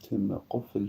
تم قفل.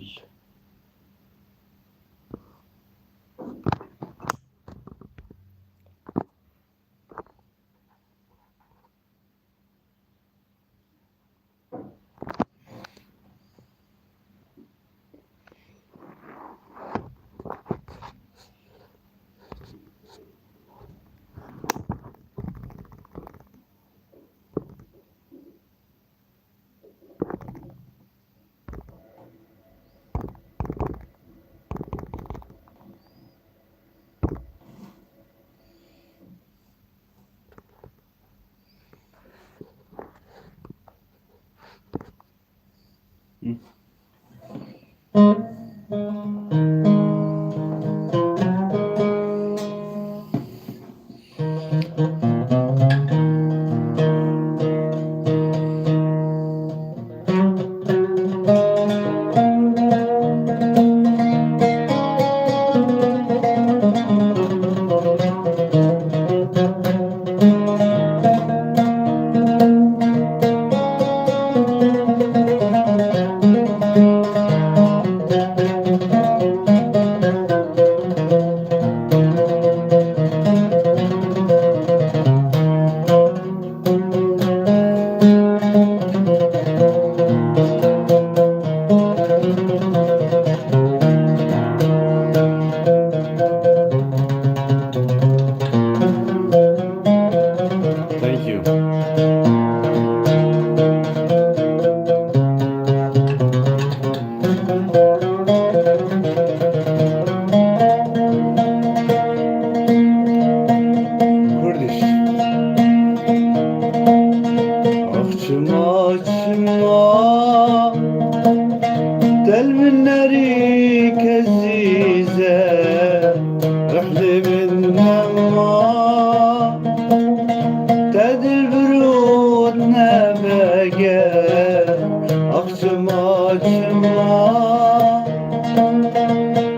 Thank you. Kurdish. Akçıma akçıma del minleri kezize رحلة من نما تدل برود نبقى أخشما أخشما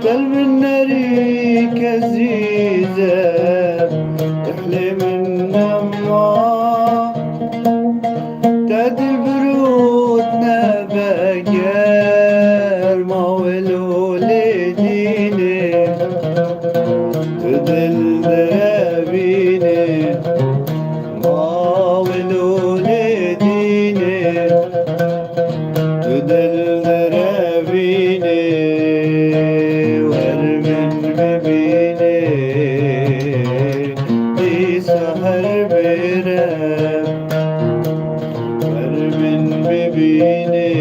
دل من نري كزيزة رحلة من نما تدل برود نبقى ما ولولديني تدل درابيني ما ولولديني تدل درابيني ورمن ببيني دي سهر برام ورمن ببيني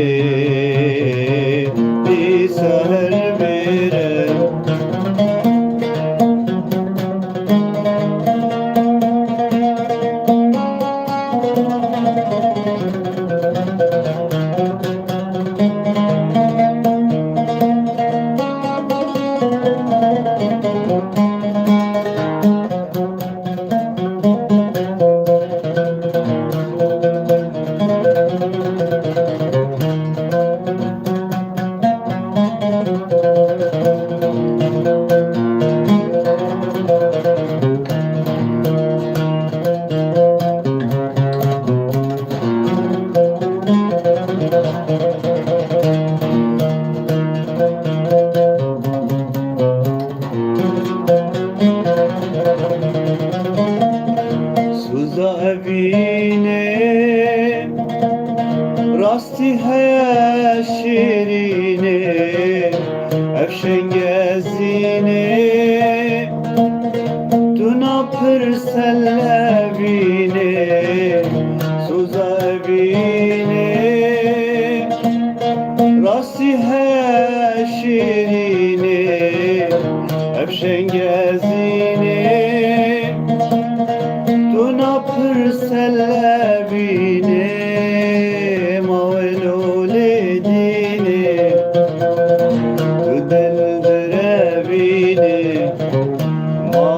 دي سهر برام سوزا أبيني راستي هيا شيريني أفشن جازيني دونا برسل أبيني سوزا أبيني راستي هيا شيريني أفشن جازيني دونا برسل أبيني ما ولولديني تدل درابيني ما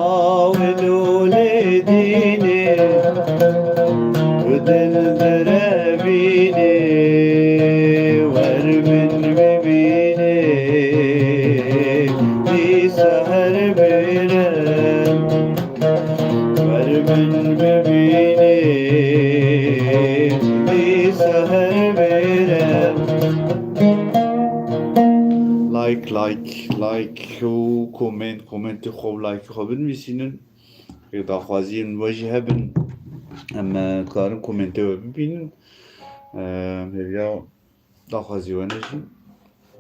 ولولديني تدل درابيني ورمن ببيني دي سهر برام ورمن ببيني دي سهر برام لایک و کامنت خوب لایک خوب بنویسین که داخوازین واجی هبن اما کارن کامنت و ببینن هریا داخوازی و نجین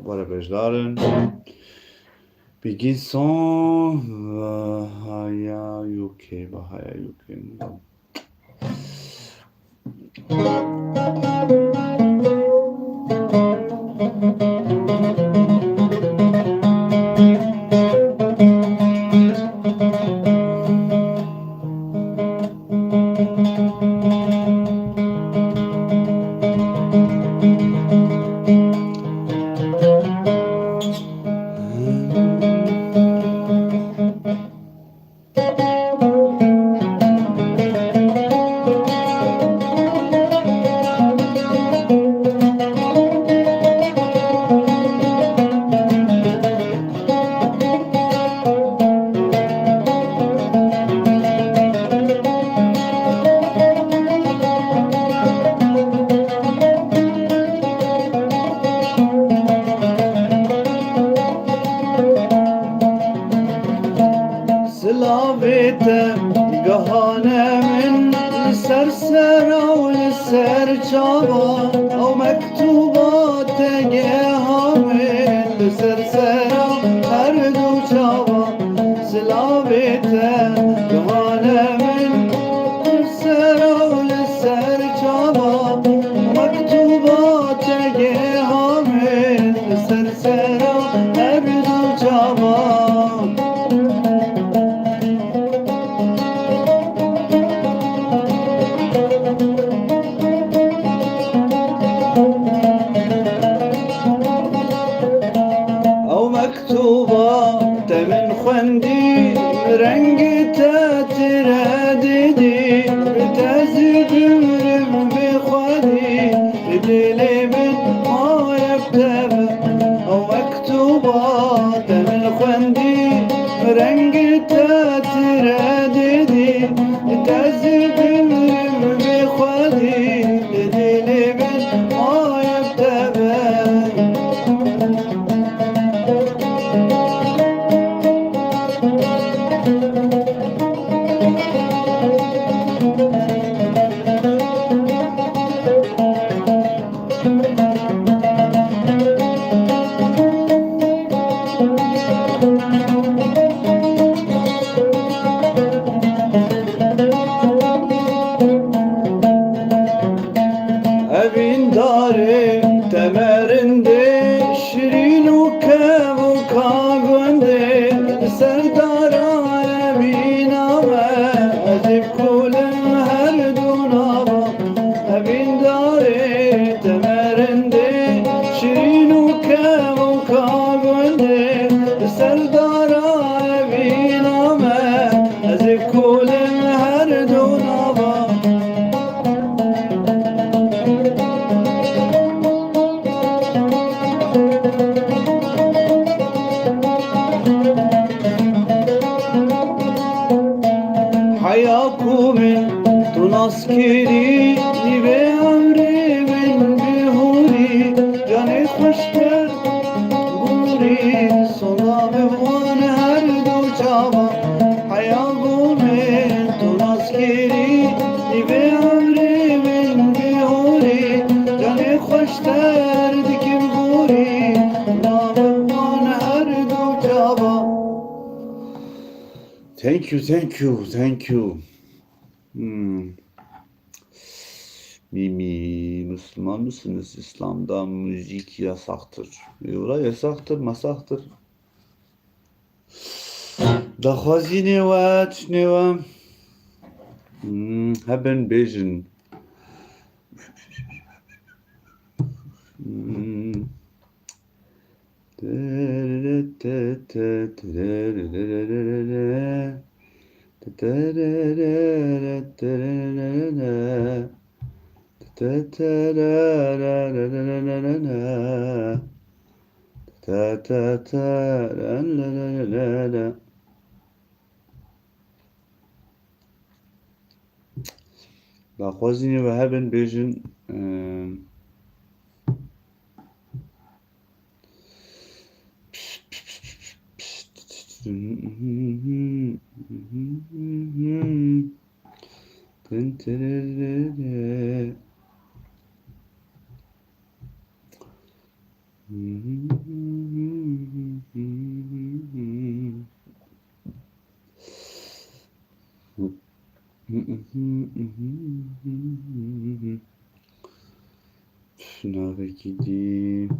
باره بجدارن بگین سان هایا یوکی با هایا یوکی سلاویت گهانه من لسر سرا و لسر چابا او مکتوبات گهامن لسر سرا هر دو چابا سلاویت گهانه من لسر و لسر چابا مکتوبات گهامن لسر سرا هر دو چابا مكتوبات من خندي رنقتها ترددي بتزبرم بخدي اللي من ما يكتب أو مكتوبات من خندي رنقتها ترددي بتزبرم بخدي اللي من ما يكتب أبين داري تمرندي شيرين وكاب وكاغوندي سردارا أبين أما أجيب كل هردون أبا أبين داري تمرندي شيرين وكاب وكاغوندي سردارا أبين أما أجيب كل هردون أبا حياكم تناسكري بأمري من بهوري جاني خوشتر بوري صناب وانا هردو جابا حياكم تناسكري بأمري من بهوري جاني خوشتر دكم بوري صناب وانا هردو جابا Thank you. Mimi, Müslüman mısınız? İslam'da müzik yasaktır. Yola yasaktır, masaktır. Daxwazi neva, tşneva. Haben bejin. Daxwazî ve hebin bêjin Şuna gideyim.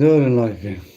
Ne öyle life?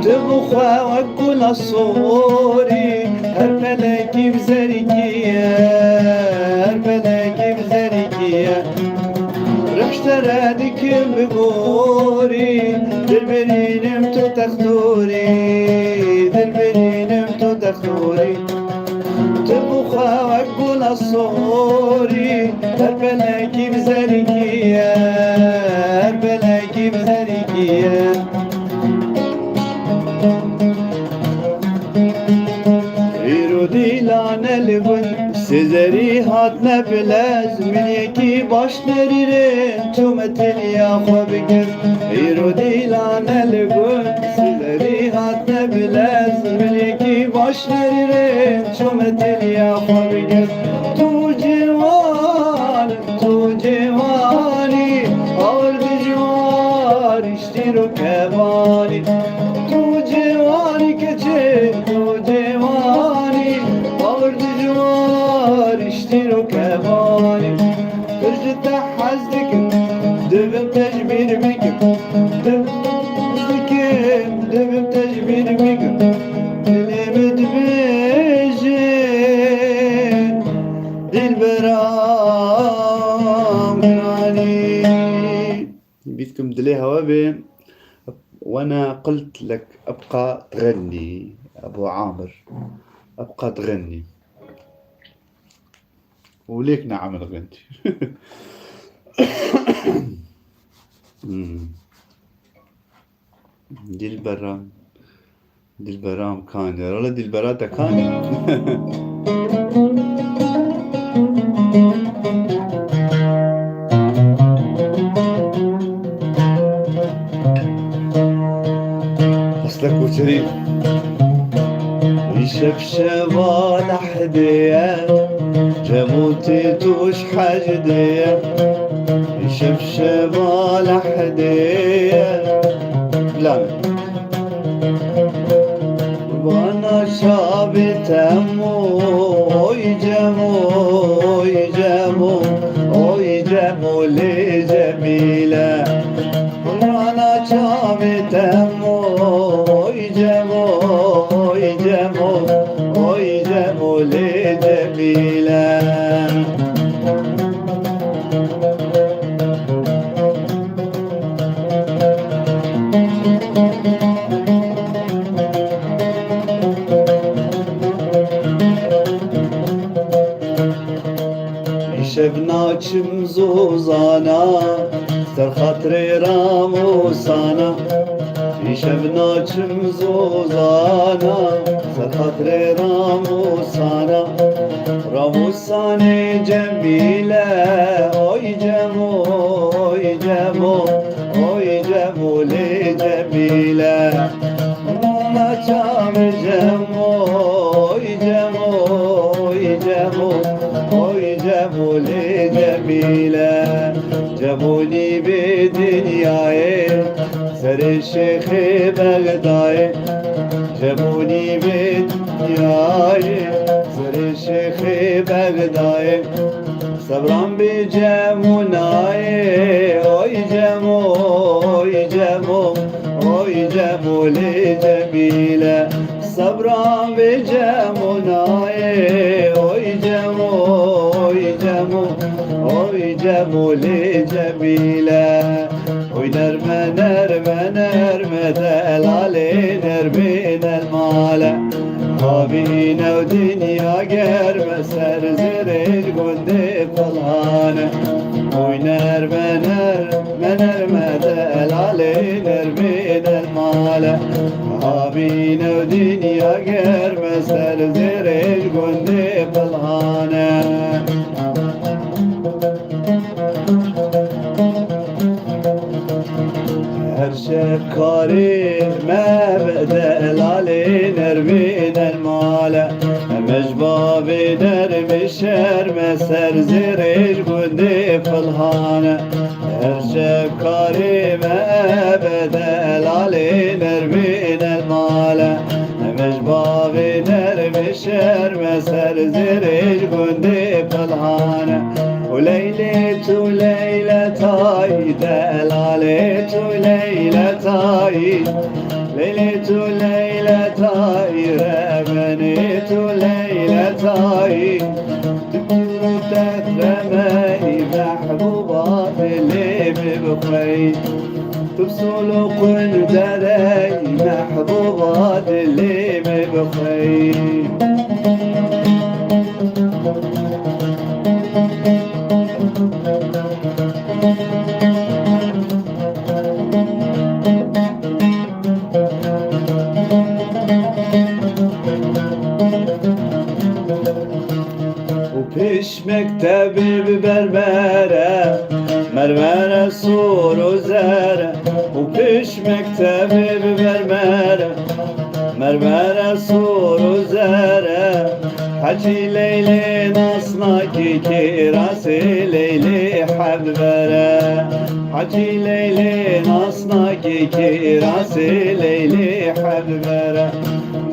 تبخوا وكل الصوري هربلك بزريكية هربلك بزريكية رحت رادك بقوري دلبرينم تو تختوري دلبرينم تو تختوري تبخوا وكل الصوري هربلك بزريكية هربلك بزريكية Dilan elbun sizleri hatne bilez min yeki başlarire tümetil ya xabigir dilan elbun sizleri hatne bilez min yeki başlarire tümetil ya xabigir tu cevani ağır civar iştiru kevani tu cevani keçe tu cevani اشتروا كماني فرجة حزدك دبم تجبير بكم دبم تجبير بكم كلمة بيجين دلبرام كاني بيتكم دلي هوابين وانا قلت لك ابقى تغني ابو عامر ابقى تغني وليك نعم الغنتي دلبرام كان يا رلا دلبراتا كان أصلك وشريف يشبشب لحدية جموتي توش حجدية يشبشب لحدية لا وانا شابي تمو يجمو لجميلة وانا شابي تمو يجمو لجميلة شبناچم زوزانا سر خاطري راموسانا شبناچم زوزانا سر خاطري راموساني جميلة اوي جمو لجميلة ما جام جمو لجميلة جموني بدنياي سر الشيخ بغداي جموني بدنياي سر الشيخ بغداي صبران بجموناي اوي جمو لجميلة صبران بجموناي اوي جمو لجميلة وي نرمى دلالي نرمين المالة هابينا ودنيا قرب سر زريج قندي فلانة وي نرمى دلالي نرمين المالة هابينا ودنيا قرب سر زريج قندي فلانة شكاري ما بدأ لالي نرمين المالة مجبابي نرمي الشرم سر زريج قندي فلهانة شكاري ما بدأ لالي نرمين المالة مجبابي نرمي الشرم سر زريج قندي فلهانة وليلة تاي دلالة ليلة ليلتاي ربنيت ليلتاي تكون تترمي محبوبات اللي ببخي تبصلوا كل دري محبوبات اللي ببخي وبيش مكتبي ببربرة مرمرة صور وزارة وبيش مكتبي ببربرة مرمرة صور وزارة حجي ليلي نصناكي كراسي ليلي حببرة حجي ليلي نصناكي كراسي ليلي حببرة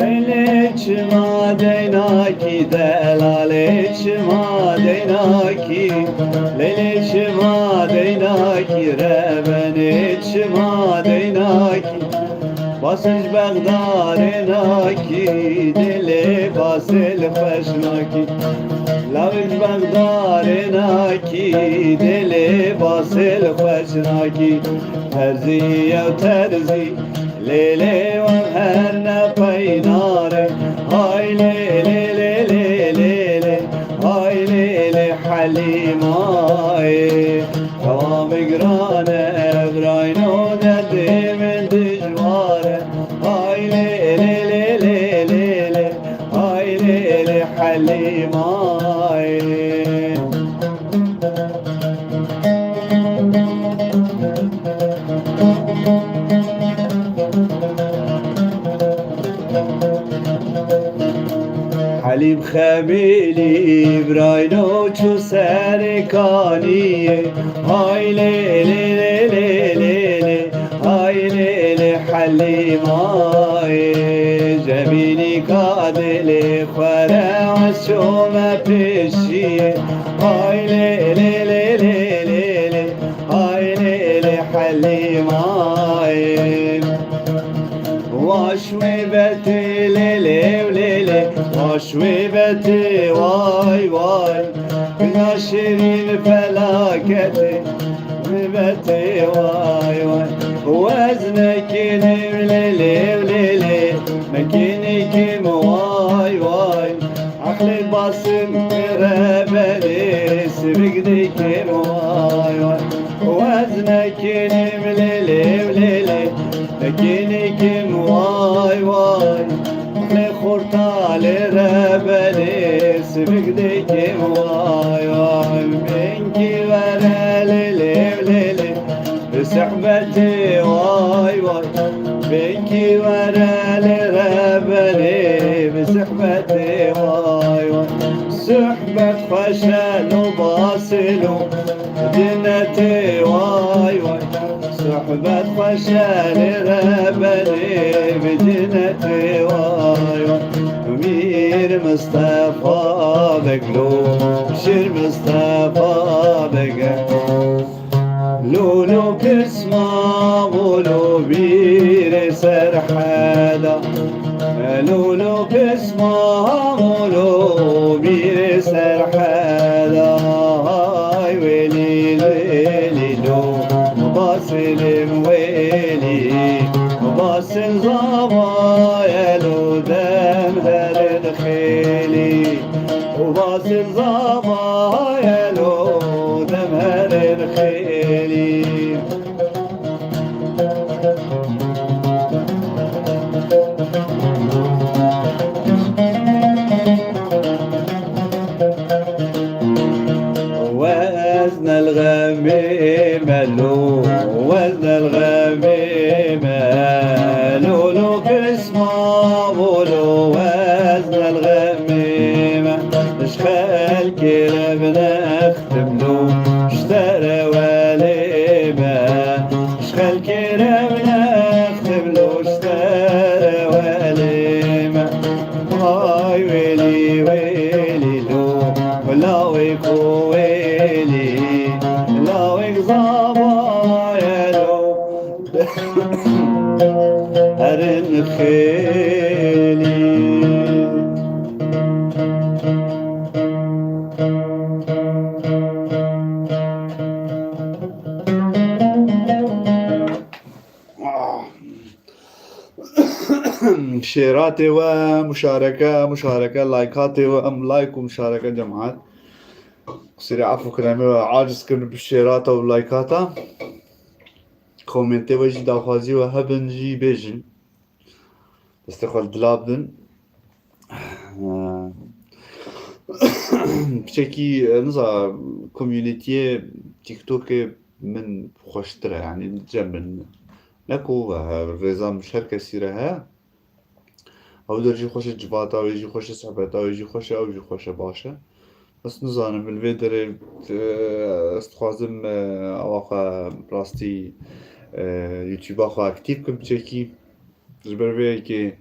ليليش ما ديناكي دلاليش ما ديناكي ليليش ما ديناكي ربنيش ما ديناكي باسج بغدارناكي دلي باسل خشناكي لوج بغدارناكي دلي باسل خشناكي ترزي وترزي ليلي وهرنا بيناري هاي ليلي ليلي ليلي هاي ليلي حليماي توام قرانا براينو دردي من دجواره هاي ليلي ليلي ليلي هاي ليلي حليماي حليم خميلي براينو چو سرکانیه های لیلی لیلی لیلی های لیلی حلیمای جمینی کادلی خوره و شوم پیشیه های لیلی لیلی لیلی های لیلی حلیمای واشوي بتي ليلي وليلي واشوي بتي واي واي يا شيرين فلاكتي بتي واي واي وزنك ليلي وليلي مكينك واي واي عقلي باصم ربني سبقدك واي واي وزنك ليلي وليلي مكينك واي واي خورتال ربني سبقدك واي واي منكي ورا ليلي وليلي بسحبتي واي واي منكي ورا لربني بسحبتي واي واي سحبة خشن وباصل جنتي واي واي صحبة خشن ربني بجنتي واي واي أمير مصطفى بقلوب شير مصطفى بقلوب لولو بسمع ولو بير سرحادا لولو بسمع ولو بير سرحادا هاي ويلي ويلي لو باصل ويلي باصل زوايا لو دم هر الخيلي وباصل زوايا لو دم هر الخيلي وزن الغميمة لو وزن الغميمة لولو كسمة ولو وزن الغميمة اشخال كرب نختم له اشترى وليمة اشخال كرب نختم له اشترى وليمة هاي ويلي ويلي لو ولا ويكو ويلي لا ويك زابا يا لو هر دارن خیلی شيرات ومشاركة لايكات لايك ومشاركة جماعات سريع عفو كلامي عاجز كن بالشيرات واللايكات كومنتي وجي داخوازي وهبن جي بيجن استقبل دلابدن بشكي نزا كوميونيتي تيك توك من خوشتره يعني جمن نكو رضا مشاركة سيرها او درجي خوش جباتا و يجي خوش صحبتا و يجي خوش او يجي خوش باشا بس نزانم الفيدر استخوازم اواقع براستي يوتيوب اخو اكتيف كم بشكي جبر بيه كي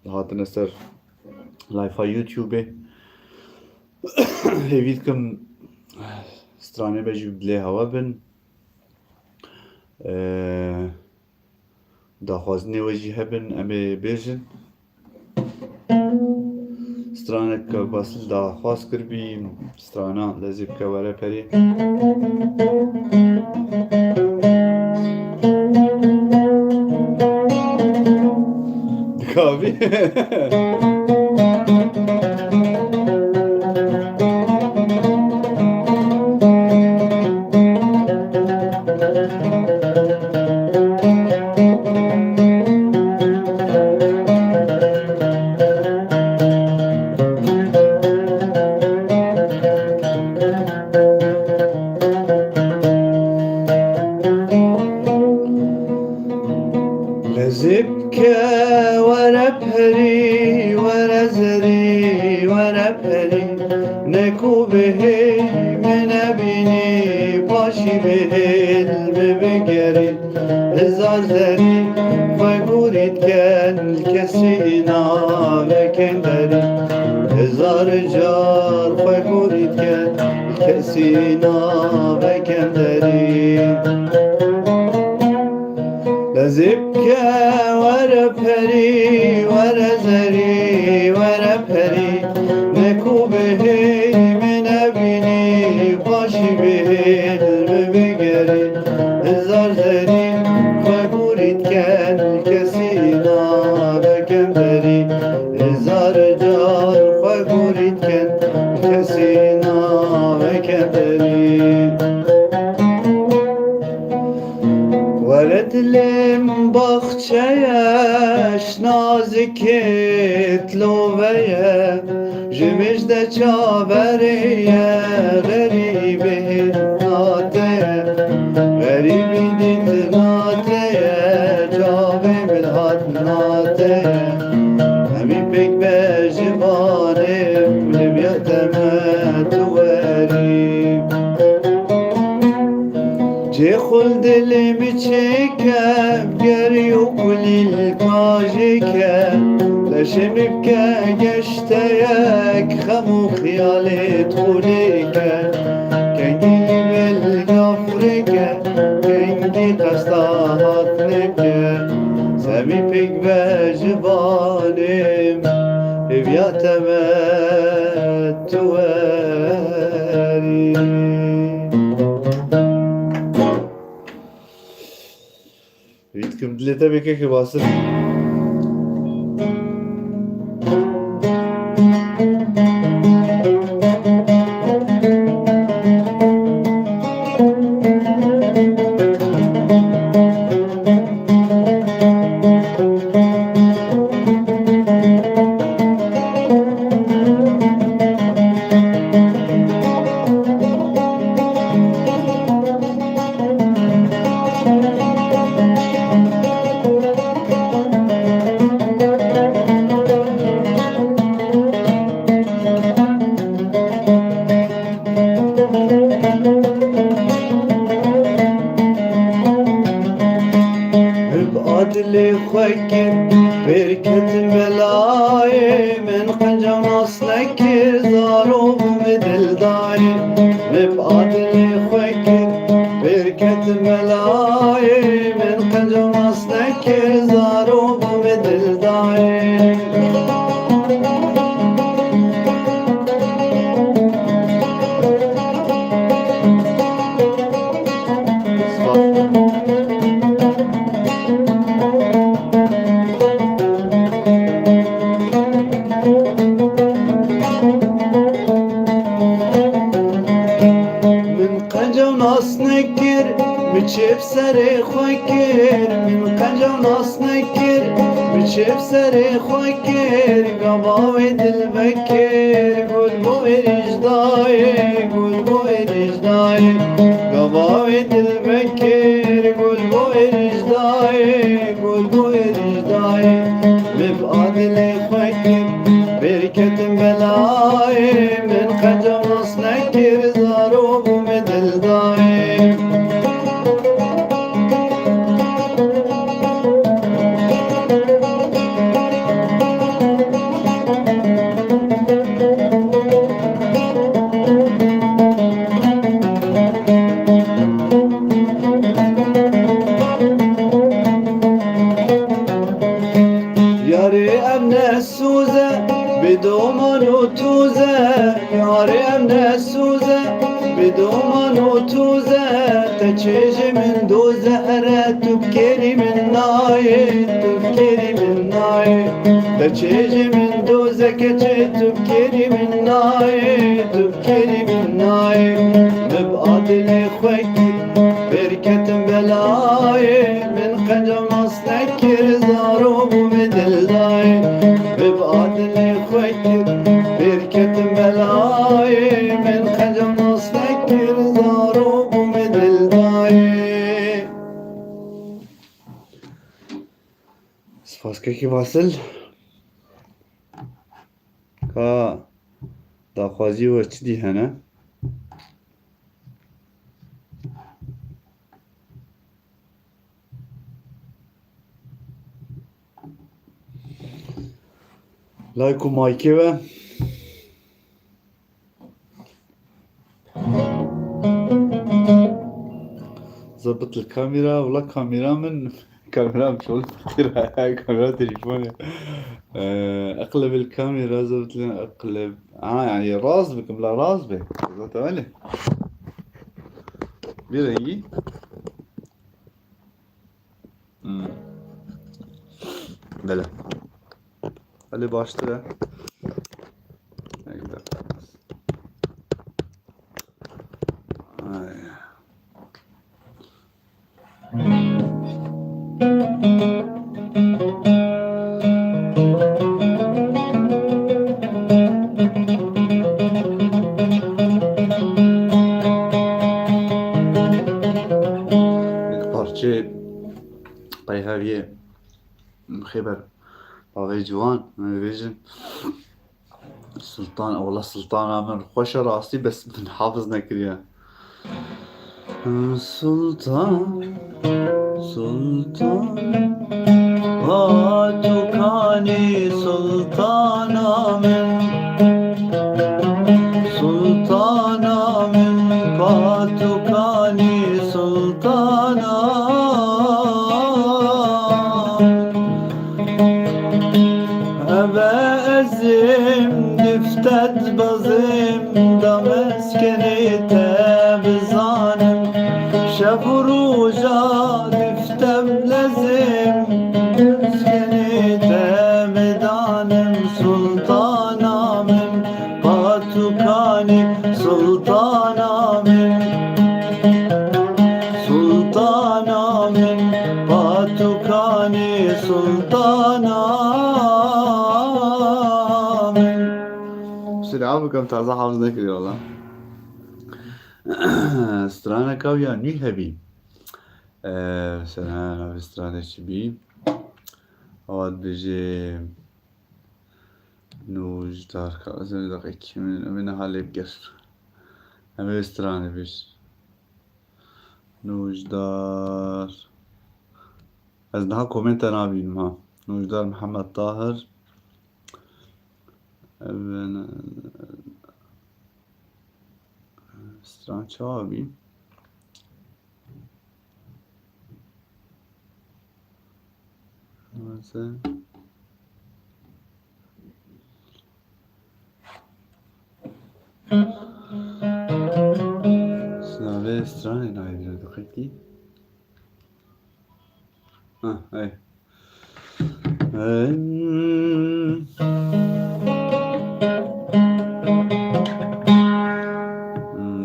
هاتن استر لايفا يوتيوب هيفيدكم ستراني بجي بدلي هوا بن داخوازني وجي هبن امي بيجن سترانك بس داخواز كربي سترانا لازم كوارا بري دكابي زبكة ورا بهري ورا زري ورا بهري نكو بهي من أبيني باشي بهي المبقري هزار زري فقوريت كان الكسينا لكن دري هزار جار فقوريت كان الكسينا لكن دري زبكة ورا بهري ورا زري ورا بهري نكو بهي من أبيني باشي بهي المبقري هزار زري فقوريت كان الكسينا بكندري هزار جار فقوريت كان الكسينا بكندري ورد لم بخشيش نازكت لوبيا جمش دا چابريا غريبه ناتيا غريبي ديت ناتيا جابي بالهات ناتيا همي بك بجبانم لبيتمت وغريب جي خلد اللي متشيكا بقري وكل الكاجيكا لشمبكا قشتيك خمو خيالي تخوليكا كان جيب القفريكا كان جي قصدها تنكا سامي بك بجبانم بياتمت تواري Vidkım dilete bekeke basır. بقادلي خوكر بركة ملاي من قنجة ونصلك زارو بمدل داري بقادلي خوكر بركة ملاي من قنجة ونصلك نکر زارو بم دلداری بچف سر خوکر من قنجم ناس نکر بچف سر خوکر قباوی دل بکر گل بو اجدای گل بو اجدای قباوی دل بکر گل بو اجدای گل بو اجدای ببقى دل خوکر برکتم بلای من قنجم ناس نکر زارو بو مدل دای بدومان و توزه یاری امن سوزه بدومان و توزه تچیج من دوزه اره تبکری من نای تبکری من نای تچیج من دوزه کچه تبکری من نای تبکری من نای ببقى دل خوکی برکتم بلای من قنجم ناس نکر زارو بوم دل دای ببقى دل خوکی برکتم بلای من قنجم ناس نکر زارو بوم دل دای سپاس که واصل که داخوازی و چی دی هنه لايك ومايكي بقى ظبط الكاميرا ولا كاميرا من كاميرا مش هقول هاي كاميرا تليفوني اقلب الكاميرا ظبط لنا اقلب يعني راسبك بلا راسبك تمام بيرنجي بلا اللي باشتري نقدر parça Bayhaviye خبر باغي جوان فيجن سلطان والله سلطان من خوش راسي بس من حافظ نكريا سلطان سلطان واتوكاني سلطان من سلطان من واتوكاني سلطان أزم دفتت بزم دمسكني تبزانم شب و روزا دفتم لزم دمسكني تبدانم سلطانامم باتوكاني سلطانامم سلطانامم باتوكاني سلطانامم عافاكم تازه حافظ نکردی والله استرانه کاویا نی هبی سرانه استرانه چی بی اواد بجی نوج دار کازم دقیقی من حالی بگر همه استرانه بیش نوج دار از نها کومنت نابین ما نوج دار محمد طاهر استران چابی Snave strane najviše dochyti. Hej.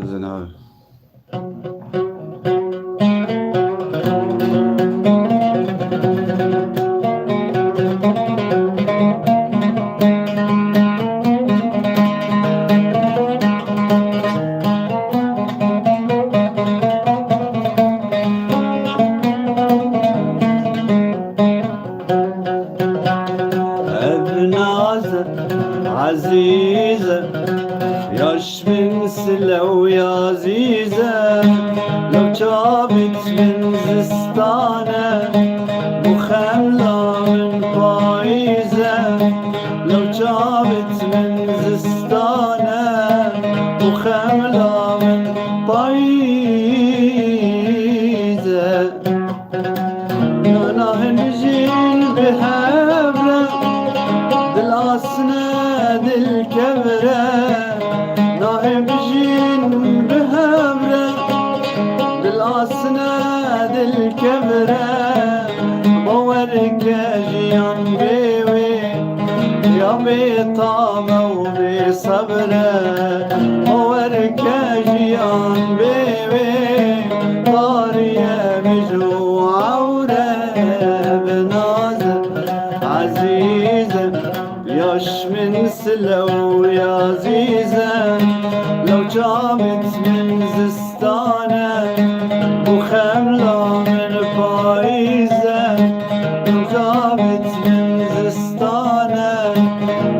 Znave. عزيزة ياش من سلو يا عزيزة لو جابت من زستانة مخملة من بايزة لو جابت من زستانة مخملة من بايزة أنا هنجين بحبرة بالأسناد الكبرة ناهب جين بهبرة بالأسناد الكبرة بورك جيان بيوي يا بطامة وبصبرة بورك جيان بيوي طارية مجوعة بنازة عزيزة ياش من سلو يا عزيزة لو جابت من زستانة وخملة من بايزة لو جابت من زستانة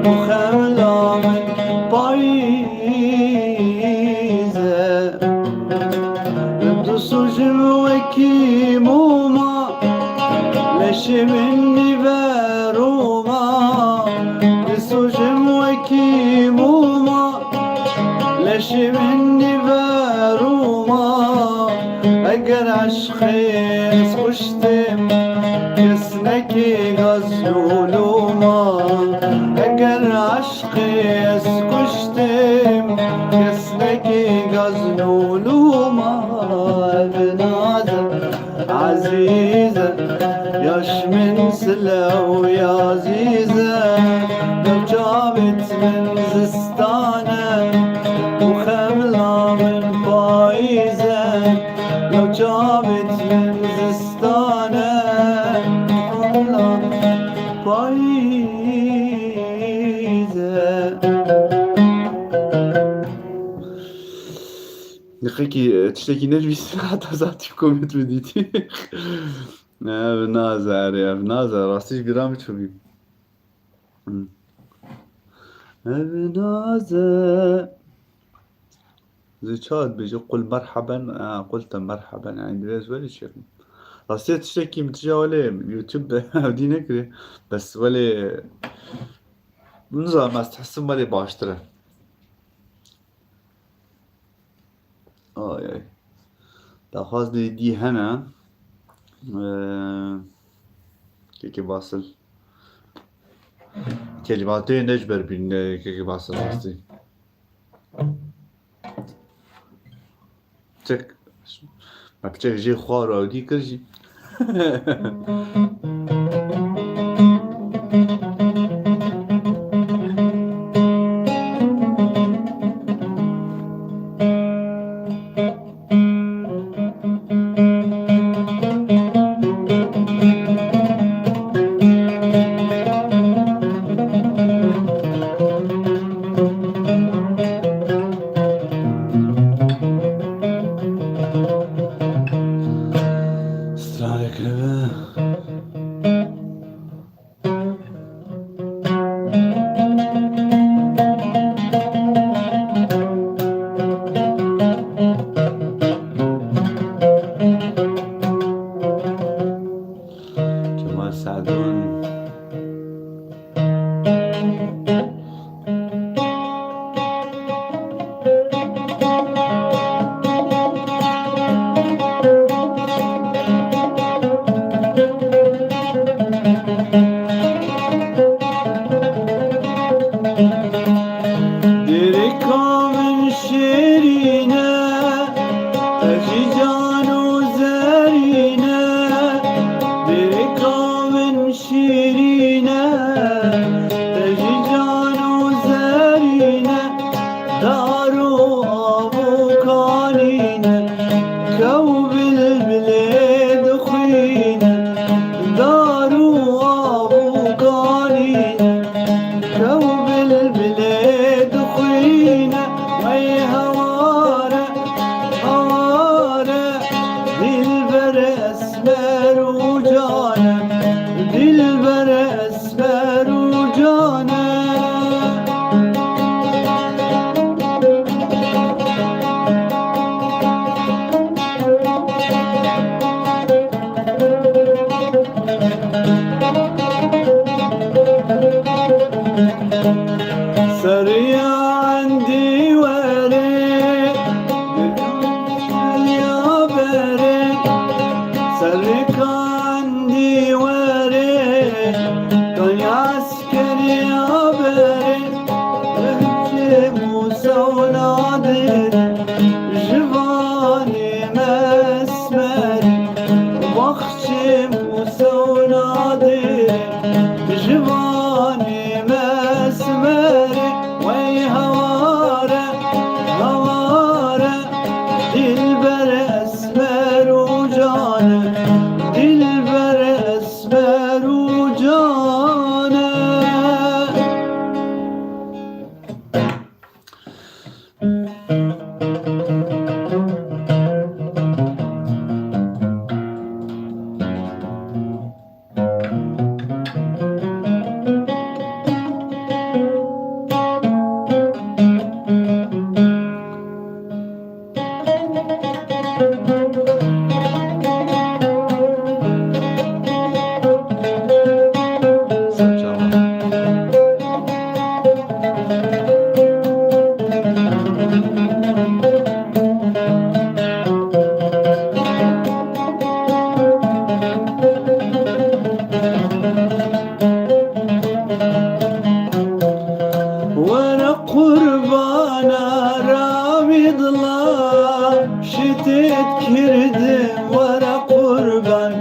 وخملة من بايزة بدو سجن وكيموما ليش مني بروما سجم وكيموما ليش مني بروما اقر عشقي سكشتم كسنكي غزلولوما اقر عشقي سكشتم كسنكي غزلولوما بنادم عزيزة ياش من سلو يا عزيزة لو جابت من زستانة وخملة من بايزة لو جابت من زستانة وخملة من بايزة دقيقي تشتكي نلبس حتى زعتكم تبديتي بنازع راستيش قرامت شو بنازع زي شاد بيجي قل مرحبا قلت مرحبا يعني بالنسبة لي شيء راستي تشتكي متجاولة يوتيوب ودي نكري بس ولي نظام ما استحسن ولي باشتره يعني تاخذ دي هنا كيكي باصل كلماتين نجبر بين كيكي باصل قصدي تك ما بتشك جي خوارا ودي كرجي شيرينة تججان وزارينة دارو أبو كانينة كوب البلاد خينة دارو أبو كانينة كوب البلاد خينة وي هوارة هوارة دلبر أسمر وجانا دلبر أسمر وجانا سريع عندي وريق يا بريق سريك عندي وريق كان عسكر يا بريق بحكي موسى ونادر جباني مسمري بخشي موسى ونادر جباني مسمري وي هوارة هوارة دلبر أسمر وجانا دلبر أسمر وجانا وانا قربانا رامي ضلا شتيت كردم ورا قربان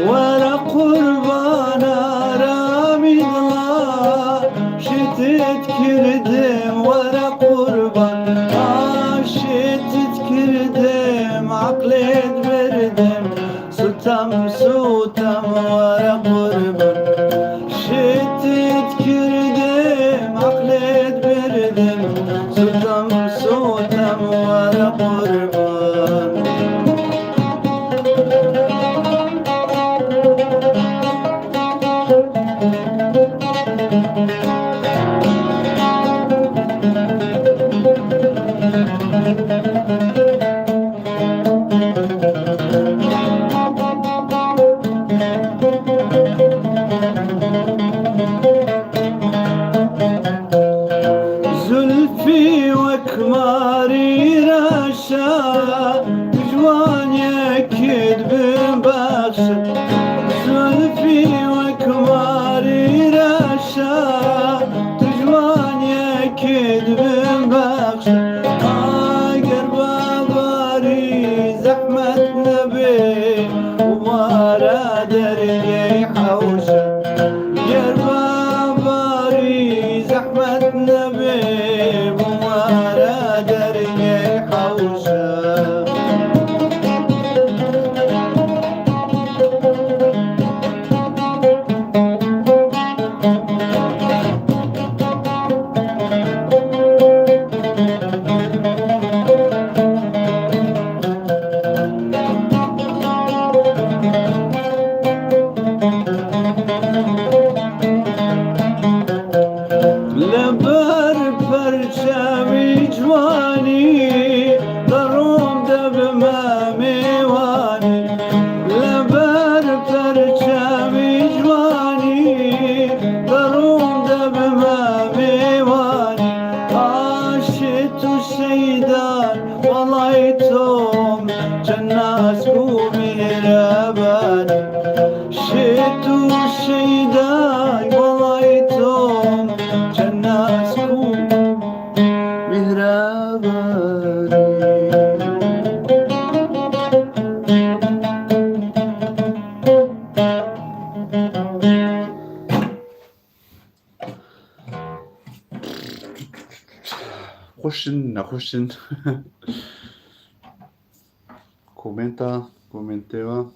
ورا قربانا رامي ضلا شتيت كردم ورا قربان شتيت كردم عقلت بردم سوتم سوتم ورا قربان شتيت كردم عقلت بردم سوتم سوتم ورا قربان زلفي وكماري رشا جوان يكد ببخشة زلفي وكماري رشا خوشن نخوشن کومنته و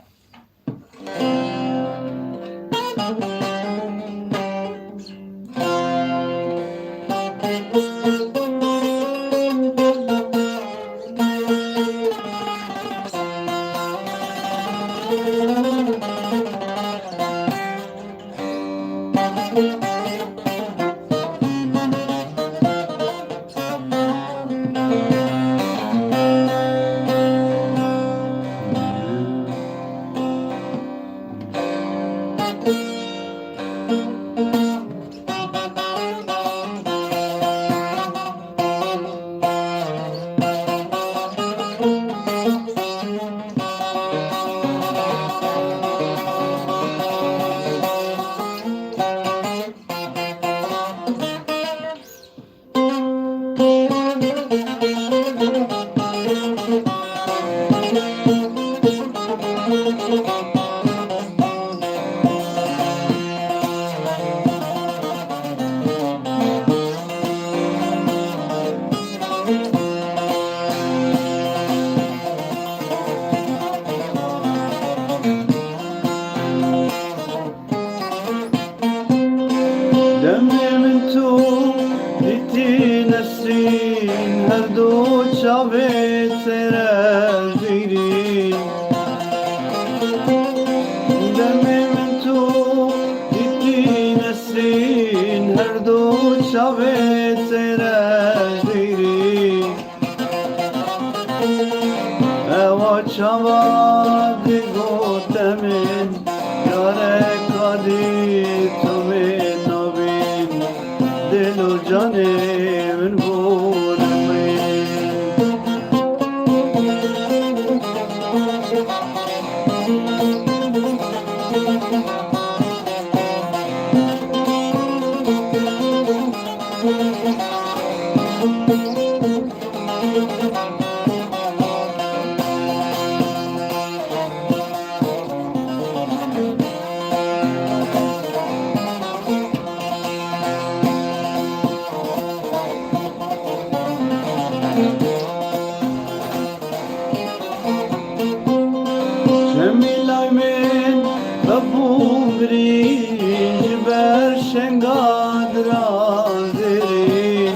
دمي من تو دیتی نسرین هر دو چاوت سرجیرین دمي من تو دیتی نسرین هر دو چاوت سرجیرین اوا چاوا دیگو تمن یاره کادی تو دل و جان من بولمی جمیلای من ببوم برین جبر شنگاد رازرین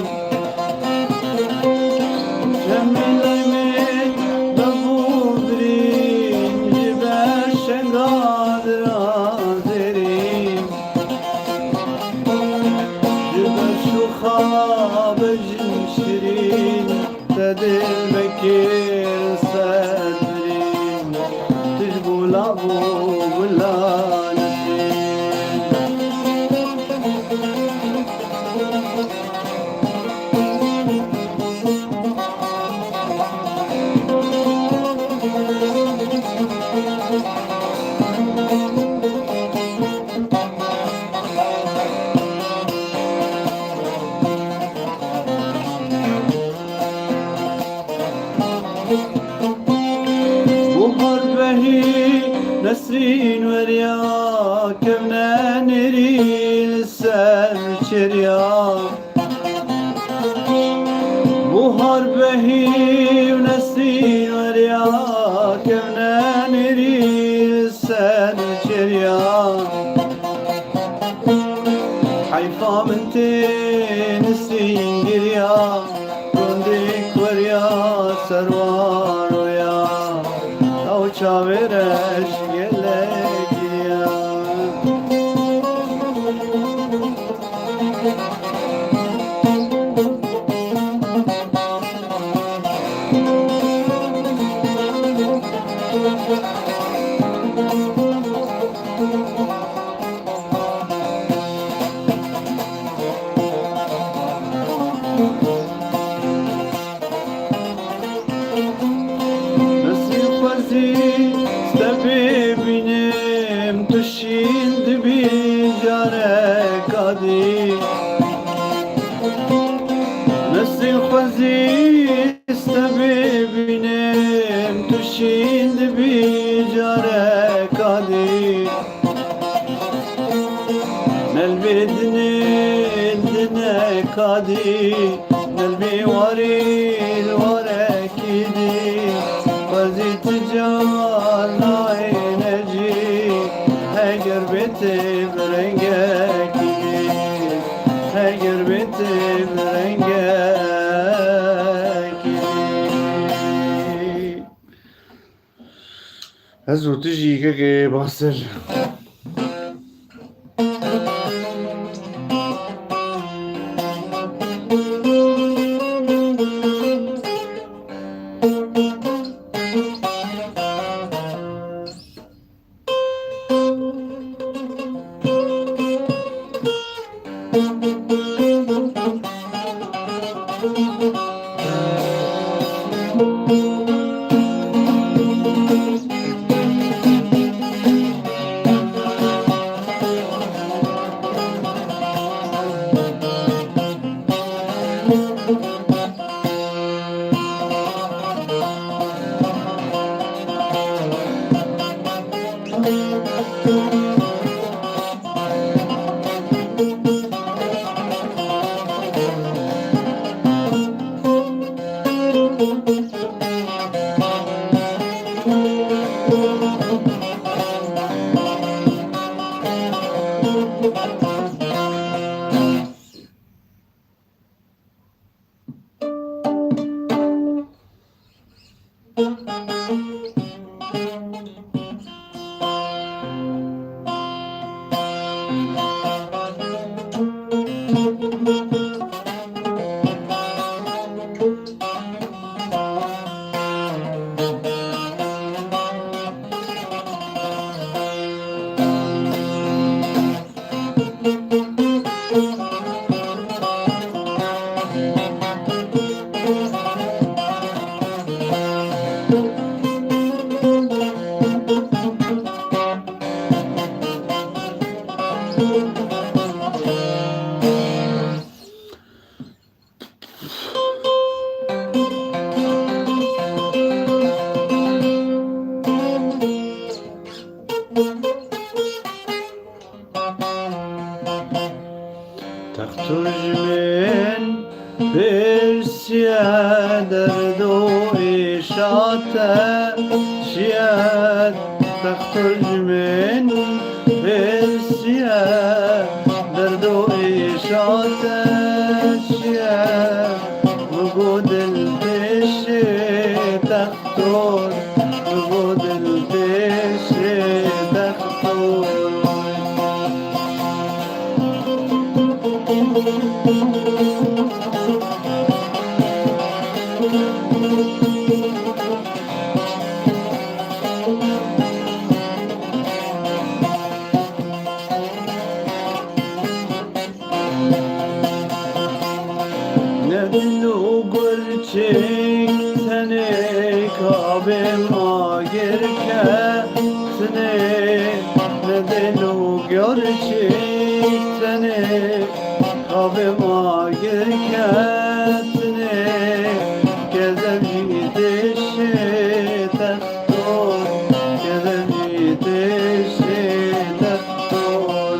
جمیلای من ببوم برین جبر شنگاد رازرین جبر شوخا بجن شرین تدل بكير صدرين تجبل ابو ولا نسين بحر بهي نسرين وريا كمنا نري لسان شريا بحر بهي ونسرين وريا كمنا نري لسان شريا حيفا من نسرين قريا كوندك وريا سروار ويا او چاورش گلگیا ببینم تو شیند بی جاره کادی نسل خوزیست ببینم تو شیند بی جاره کادی نل بدنی دنه کادی قلبي وريد وركيدي وزيت جار ناين اجي هاجر بيتي برنجاكي هاجر بيتي برنجاكي هزو تجي كاكي بغسل تخرج من بيرسيا دردو إشاتا شياد تخرج من بيرسيا دردو إشاتا شياد وجود الدشي تخطر وجود الدشي تخطر Nedlu gülçek seni kabim agirke seni Nedlu gülçek seni kabim agirke seni Gezem gidişi tektor Gezem gidişi tektor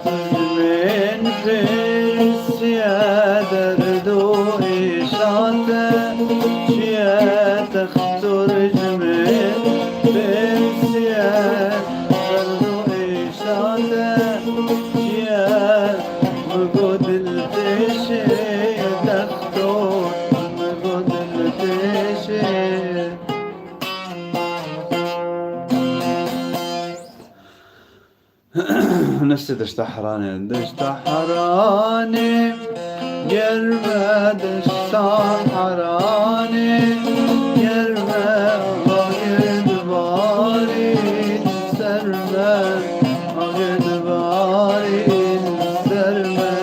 Tüzmen Persiye derdو إشاتا شيا تخطر جميل Persiye derdو إشاتا شيا وجود الدشي تخطر وجود الدشي نفسي دشتا حراني يرمى دشتا حراني يرمى غايد باري سرمى غايد باري سرمى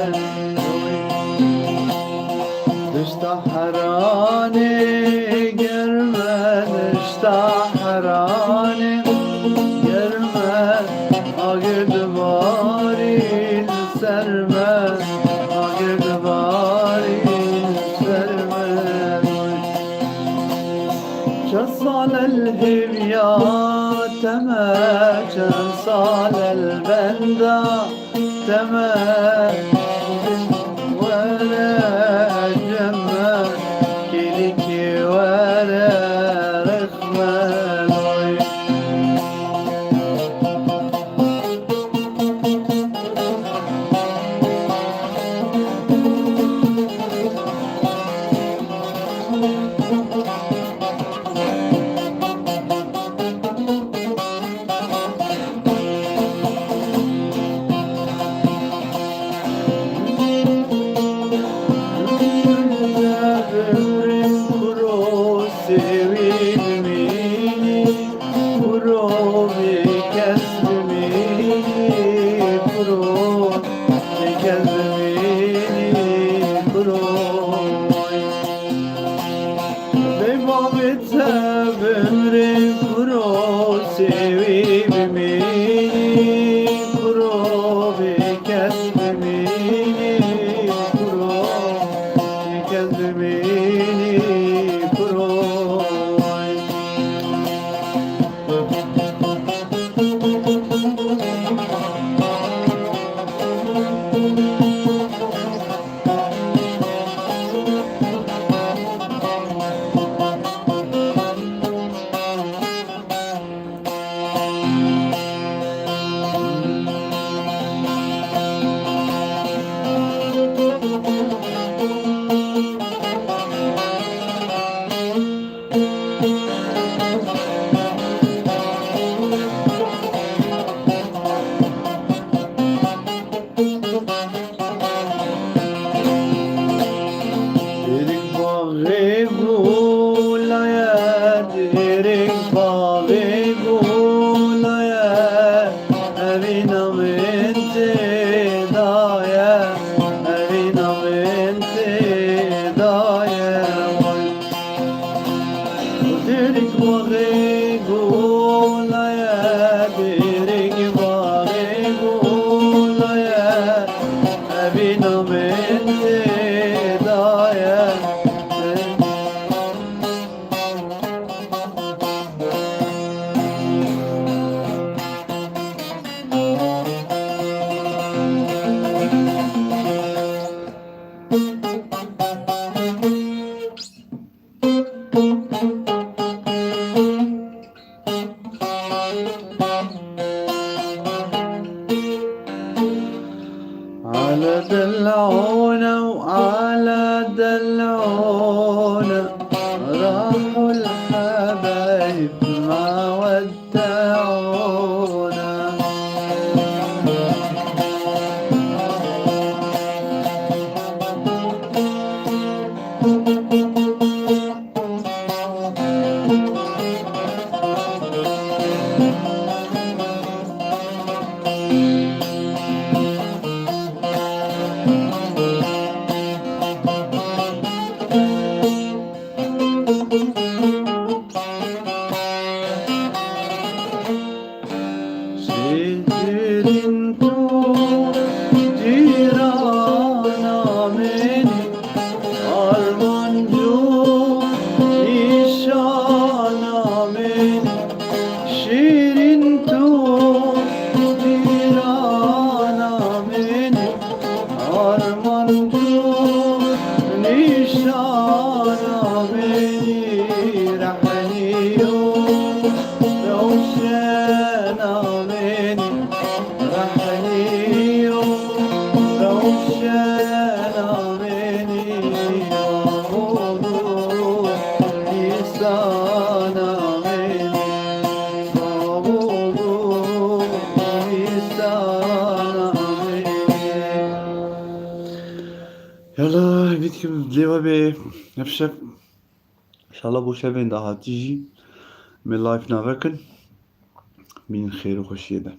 دشتا حراني يرمى دشتا حراني يرمى غايد باري سرمى غايد باري سرمى شصال الهبيا تما شصال البندا تما على دلعونا وعلى دلعونا راحوا الحبايب ما ودعونا. يلا بيتكم الجواب نفسك ان شاء الله بو شبين ده تيجي من لايف نافكن من خير وخشية.